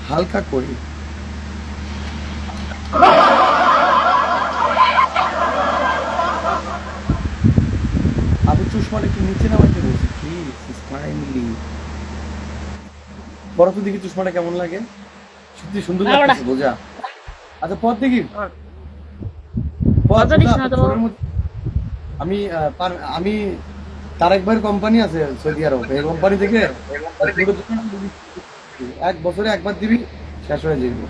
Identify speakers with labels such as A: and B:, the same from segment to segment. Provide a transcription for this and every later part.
A: হালকা করে। আবু চশমাটা একটু নিচে নামাইতে বলছি প্লিজ কাইন্ডলি। বড় তো দেখি চশমাটা কেমন লাগে, সত্যি সুন্দর
B: আবার
A: লাগতেছে বোঝা। আচ্ছা পথ দেখি, পথ
B: অত দিস
A: বোঝা
B: না
A: তোর
B: তো।
A: ছোটের মধ্যে। আমি তার একবার কোম্পানি আছে সৌদি আরব, এই কোম্পানি থেকে ছোট চশমা এক বছরে একবার দিবি, শেষ হয়ে যাবে।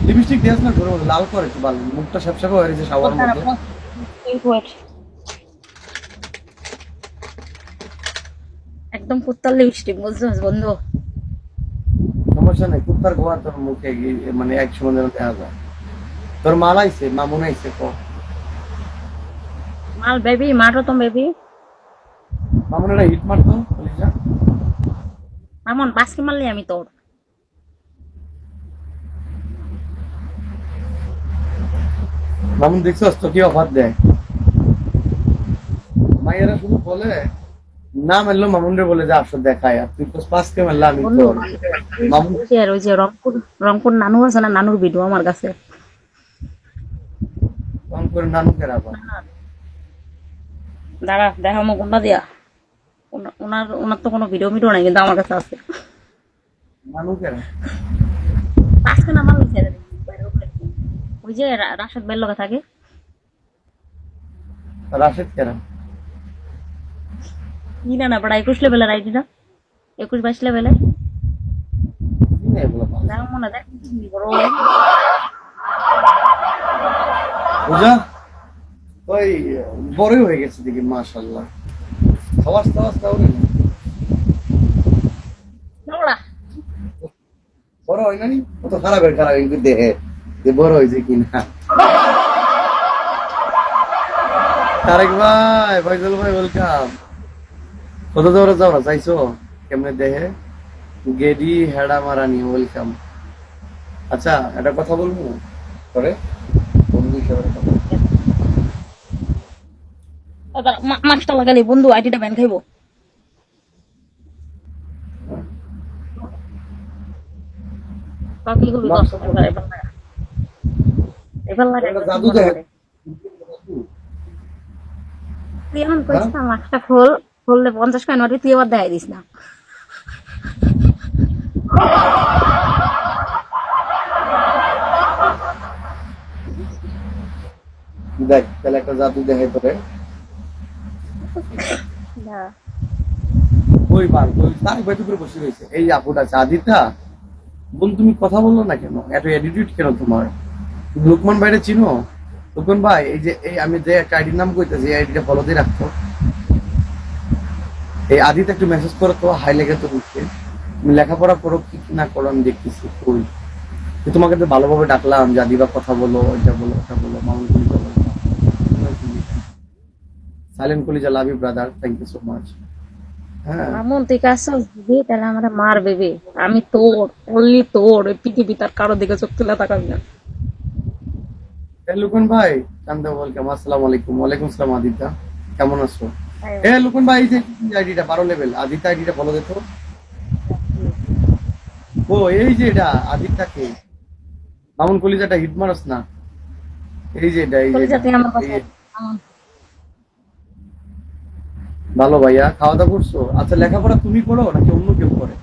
A: লিপস্টিক দিয়াস না ছোট মধ্যে, লাল করে একটু বাল, মুখটা স্যাপস্যাপা হয়ে গেছে শাওয়ার মধ্যে।
B: একদম কুত্তার লিপস্টিক বুঝছিস বন্ধু।
A: সমস্যা নেই, কুত্তার গোয়া তোর মুখে মানে এক সময় যেন দেখা যায়। তোর মাল আইছে, মামুন আইছে ক।
B: মাল বেবি মারো তো বেবি।
A: মামুন একটা হিট মারতো পুলিশা।
B: এমন বাসকে মারলি আমি তোর।
A: মামুন দেখছস তো কি অফার দেয়, মাইয়ারা শুধু বলে না মারলো মামুন রে বলে যে আসো দেখায়, আর তুই তো পাঁচকে মারলা আমি
B: বন্ধু
A: তোর মামুন।
B: ওই যে রংপুর রংপুর নানু আছে না, নানুর ভিডিও আমার কাছে।
A: ফোন করে নানুকে রাখা।
B: দাঁড়া দেখামো কোনটা দিয়া। ওনার ওনার তো কোনো ভিডিও মিডিও নাই, কিন্তু আমার কাছে আছে।
A: নানুকে রাখা।
B: আজকে না মারলি ছেড়ে দিবি। ওই যে রাশেদ ভাইয়ের লগে থাকে।
A: রাশেদ কেরা
B: কি না বড় 21 লেভেলের আইডিটা, 21-22 লেভেলের।
A: কি না এগুলো পাস
B: যার মনে দেখ বড়।
A: বুঝা। ওই বড়ই হয়ে গেছে দেখি মাশাআল্লাহ, খাওয়াস খাওয়াস তাও না
B: নোড়া
A: বড় হয় না নি, কত খারাপের খারাপ কিন্তু দেহে যে বড় হয়েছে কিনা। তারেক ভাই, ফয়জল ভাই ওয়েলকাম। কত দৌড়ে যাও না চাইছো কেমনে দেহে, গেডি হেডা মারানি ওয়েলকাম। আচ্ছা একটা কথা বলবো করে, বন্ধু হিসেবে একটা কথা।
B: মাছটা লাগালি বন্ধু আইডিটা ব্যান খাইবো। কি করবি কর,
A: মাংস
B: এবার এবার লাগা। এবার লাগা
A: একটা
B: একদম
A: জাদু
B: মনে
A: দেহে।
B: করে। তুই এমন করিস
A: হ্যাঁ
B: না, মাছটা খোল, খুললে 50 কয়েন মারবি, তুই আবার দেখাই দিস না।
A: দেখ তাহলে একটা জাদু দেহে তোরে।
B: না
A: ওই বার ওই তারেক ভাই তো করে বসে রয়েছে, এই আপুটা চাঁদিতা। বোন তুমি কথা বললো না কেন, এত অ্যাটিটিউড কেন তোমার? লুকমান ভাইরে চিনো? লুকমান ভাই এই যে এই আমি যে একটা আইডির নাম কইতেছি, এই আইডিটা ফলো দিয়ে রাখতো। এই আদিতে একটু মেসেজ করো তো, হাই লেগে তো উঠছে। তুমি লেখাপড়া করো কি কি না করো আমি দেখতেছি কই। তো তোমাকে তো ভালোভাবে ডাকলাম যে আদিবা কথা বলো, এটা বলো ওটা বলো, মামুন কলিজা বলো। সাইলেন্ট কলিজা, love you brother, thank you so much. হ্যাঁ
B: মামুন তুই কাজ দিবি তাহলে আমার মার বেবি। আমি তোর, অনলি তোর, এই পৃথিবী তার কারো দিকে চোখ তুলে তাকাবি না।
A: লুকন ভাই, চান্দা ওয়েলকাম, আসসালামু আলাইকুম। ওয়ালাইকুম আসসালাম আদিতা, কেমন আছো?
B: তাই
A: লুকন ভাই এই যে আইডিটা 12 লেভেল আদিতা আইডিটা ফলো দেখো। ও এই যে এটা আদিতাকে মামুন কলিজাটা হিট মারস না, এই যে এটা এই যে
B: কলিজা
A: এটা
B: তুই আমার
A: এই
B: কাছে।
A: যে। ভালো ভাইয়া, খাওয়া দাওয়া করছো? আচ্ছা লেখাপড়া তুমি করো নাকি অন্য কেউ করে?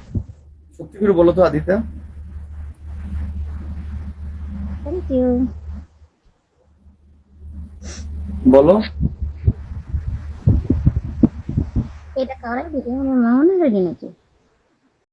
A: সত্যি করে বলো তো আদিতা,
B: থ্যাংক ইউ।
A: বলো।
B: এটা কারে ভিডিও আমার মামুনের রেডি নাকি?